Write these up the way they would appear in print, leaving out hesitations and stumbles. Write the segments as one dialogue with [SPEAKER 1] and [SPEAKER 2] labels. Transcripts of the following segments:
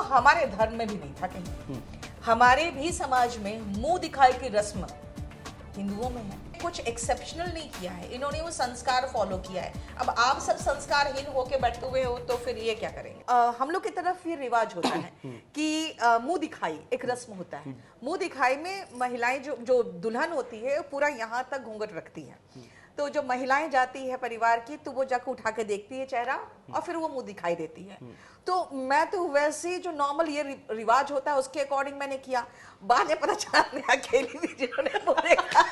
[SPEAKER 1] हमारे धर्म में भी नहीं था कहीं। हमारे भी समाज में मुंह दिखाई की रस्म हिंदुओं में है। कुछ एक्सेप्शनल नहीं किया है इन्होंने, वो संस्कार फॉलो किया है। अब आप सब संस्कारहीन होके बैठे हुए हो तो फिर ये क्या करेंगे। हम लोग की तरफ ये रिवाज होता है कि मुंह दिखाई एक रस्म होता है। मुंह दिखाई में महिलाएं जो दुल्हन होती है पूरा यहाँ तक घूंघट रखती है। तो जो महिलाएं जाती है परिवार की तो वो जाकर उठा के देखती है चेहरा और फिर वो मुंह दिखाई देती है। तो मैं तो वैसे जो नॉर्मल ये रिवाज होता है उसके अकॉर्डिंग मैंने किया। बाद में पता चला मैं अकेली थी जिन्होंने मुंह देखा।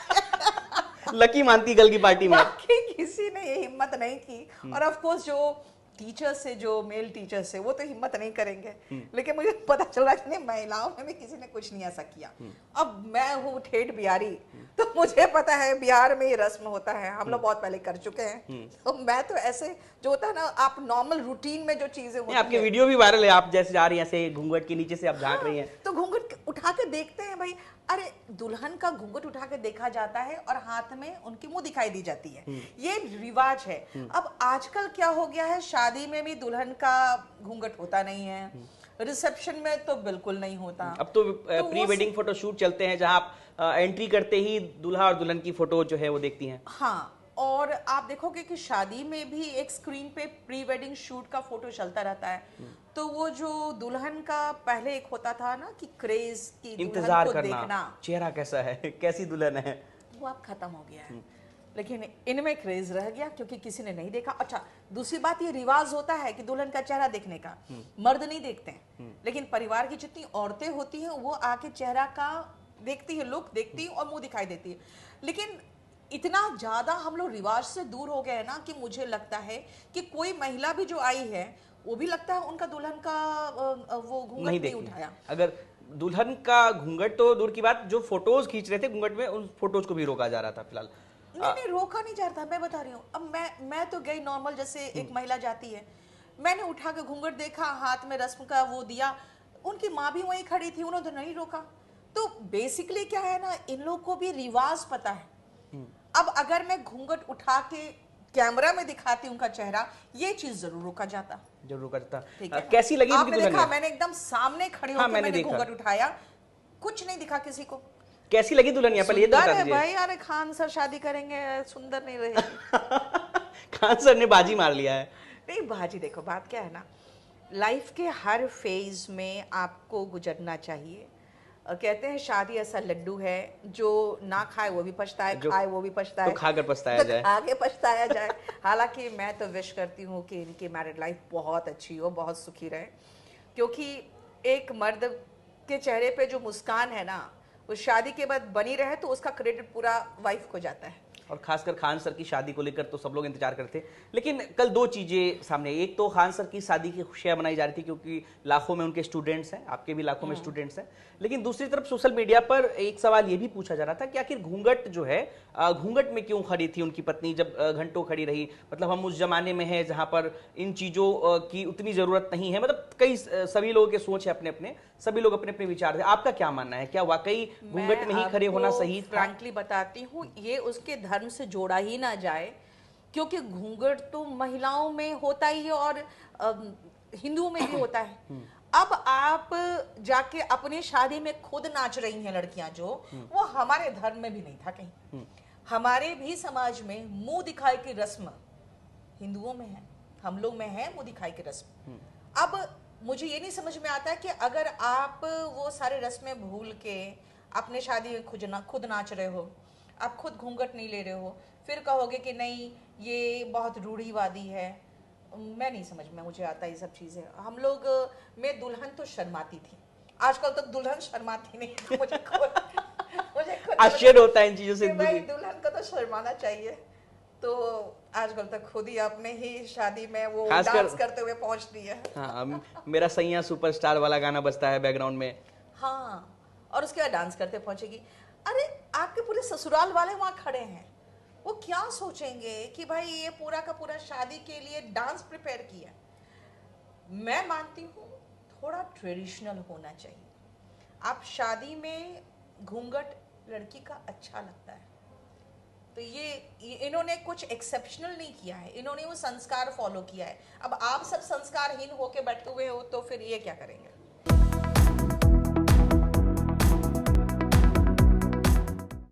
[SPEAKER 2] लकी मानती कल की पार्टी में।
[SPEAKER 1] बाकी किसी ने ये हिम्मत नहीं की। और ऑफ कोर्स जो टीचर्स से, जो मेल टीचर्स से, वो तो हिम्मत नहीं करेंगे। लेकिन मुझे पता चल रहा है कि महिलाओं में भी किसी ने कुछ नहीं ऐसा किया। अब मैं हूँ ठेठ बिहारी तो मुझे पता है बिहार में ये रस्म होता है, हम लोग बहुत पहले कर चुके हैं। तो मैं तो ऐसे जो होता है ना, आप नॉर्मल रूटीन में जो चीजें होती
[SPEAKER 2] आपके वीडियो भी वायरल है, आप जैसे जा रही हैं ऐसे घूंघट के नीचे से आप झांक रही हैं।
[SPEAKER 1] तो घूंघट उठा के देखते हैं भाई। अरे दुल्हन का घूंघट उठा के देखा जाता है और हाथ में उनकी मुंह दिखाई दी जाती है, ये रिवाज है। अब आजकल क्या हो गया है, शादी में भी दुल्हन का घूंघट होता नहीं है, रिसेप्शन में तो बिल्कुल नहीं होता।
[SPEAKER 2] अब तो प्री वेडिंग फोटो शूट चलते हैं जहां आप एंट्री करते ही दूल्हा और दुल्हन की फोटो जो है वो देखती हैं।
[SPEAKER 1] हाँ, और आप देखोगे कि शादी में भी एक स्क्रीन पे प्री वेडिंग शूट का फोटो चलता रहता है। तो वो जो दुल्हन का पहले एक होता था ना कि क्रेज की
[SPEAKER 2] इंतजार करना, चेहरा कैसा है, कैसी दुल्हन है,
[SPEAKER 1] वो अब खत्म हो गया है। लेकिन इनमें क्रेज रह गया क्योंकि किसी ने नहीं देखा। अच्छा, दूसरी बात ये रिवाज होता है कि दुल्हन का चेहरा देखने का मर्द नहीं देखते हैं, लेकिन परिवार की जितनी औरतें होती हैं वो आके चेहरा का देखती है, लुक देखती है और मुंह दिखाई देती है। लेकिन इतना ज्यादा हम लोग रिवाज से दूर हो गए हैं ना कि मुझे लगता है कि कोई महिला भी जो आई है वो भी लगता है उनका दुल्हन का वो घूंघट नहीं उठाया।
[SPEAKER 2] अगर दुल्हन का घूंघट तो दूर की बात, जो फोटोज खींच रहे थे घूंघट में उन फोटोज को भी रोका जा रहा था फिलहाल।
[SPEAKER 1] नहीं, रोका नहीं जा रहा था, मैं बता रही हूँ। अब मैं तो गई नॉर्मल, जैसे एक महिला जाती है, मैंने उठा के घूंघट देखा, हाथ में रस्म का वो दिया, उनकी माँ भी वहीं खड़ी थी, उन्होंने तो नहीं रोका। तो बेसिकली क्या है ना, इन लोग को भी रिवाज पता है। अब अगर मैं घूंघट उठा के कैमरा में दिखाती उनका चेहरा, ये चीज जरूर रोका जाता,
[SPEAKER 2] जरूर रोका जाता। कैसी लगी
[SPEAKER 1] आपने देखा? मैंने एकदम सामने खड़ी होकर मैंने घूंघट उठाया, कुछ नहीं दिखा किसी को।
[SPEAKER 2] कैसी लगी दुल्हनिया? पहले ये तो बता दीजिए
[SPEAKER 1] भाई। अरे खान सर शादी करेंगे, सुंदर नहीं रहेगी।
[SPEAKER 2] खान सर ने बाजी मार लिया है।
[SPEAKER 1] नहीं बाजी, देखो बात क्या है ना, लाइफ के हर फेज में आपको गुजरना चाहिए। कहते हैं शादी ऐसा लड्डू है जो ना खाए वो भी पछताए, खाए वो भी पछताए,
[SPEAKER 2] तो खाकर पछताया जाए,
[SPEAKER 1] आगे पछताया जाए। हालांकि मैं तो विश करती हूँ कि इनकी मैरिड लाइफ बहुत अच्छी हो, बहुत सुखी रहे, क्योंकि एक मर्द के चेहरे पे जो मुस्कान है ना, वो शादी के बाद बनी रहे तो उसका क्रेडिट पूरा वाइफ को जाता है।
[SPEAKER 2] और खासकर खान सर की शादी को लेकर तो सब लोग इंतजार करते। लेकिन कल दो चीजें सामने, एक तो खान सर की शादी की खुशियां मनाई जा रही थी क्योंकि लाखों में उनके स्टूडेंट्स हैं, आपके भी लाखों में स्टूडेंट्स हैं। लेकिन दूसरी तरफ सोशल मीडिया पर एक सवाल ये भी पूछा जा रहा था कि आखिर घूंघट जो है, घूंघट में क्यों खड़ी थी उनकी पत्नी, जब घंटों खड़ी रही। मतलब हम उस जमाने में हैं जहां पर इन चीजों की उतनी जरूरत नहीं है। मतलब कई सभी लोगों के सोच है अपने अपने, सभी लोग अपने अपने विचार थे। आपका क्या मानना है, क्या वाकई घूंघट में ही खड़े होना सही था?
[SPEAKER 1] फ्रैंकली बताती हूँ, ये उसके धर्म से जोड़ा ही ना जाए, क्योंकि घूंघट तो महिलाओं में होता ही है और हिंदुओं में भी होता है। अब आप जाके अपनी शादी में खुद नाच रही हैं लड़कियां, जो वो हमारे धर्म में भी नहीं था कहीं। हमारे भी समाज में मुंह दिखाई की रस्म हिंदुओं में है, हम लोग में है मुंह दिखाई की रस्म। अब मुझे ये नहीं समझ में आता है कि अगर आप वो सारे रस्में भूल के अपने शादी में खुद नाच रहे हो, आप खुद घूंघट नहीं ले रहे हो, फिर कहोगे कि नहीं ये बहुत रूढ़िवादी है। मैं नहीं समझ में मुझे आता ये सब चीजें। हम लोग मैं दुल्हन तो शर्माती थी, आजकल तो दुल्हन शर्माती नहीं। तो मुझे
[SPEAKER 2] आश्चर्य होता है इन चीजों से।
[SPEAKER 1] भाई दुल्हन को तो शर्माना चाहिए। तो आजकल तक खुद ही अपने ही शादी में वो डांस करते हुए पहुंचती है।
[SPEAKER 2] हाँ, मेरा सैया सुपरस्टार वाला गाना बजता है बैकग्राउंड में।
[SPEAKER 1] हाँ, और उसके बाद डांस करते पहुंचेगी। अरे आपके पूरे ससुराल वाले वहां खड़े हैं, वो क्या सोचेंगे कि भाई ये पूरा का पूरा शादी के लिए डांस प्रिपेयर किया। मैं मानती हूँ थोड़ा ट्रेडिशनल होना चाहिए। आप शादी में घूंघट लड़की का अच्छा लगता है, तो ये इन्होंने कुछ एक्सेप्शनल नहीं किया है, इन्होंने वो संस्कार फॉलो किया है। अब आप सब संस्कारहीन होके बैठे हुए हो तो फिर ये क्या करेंगे।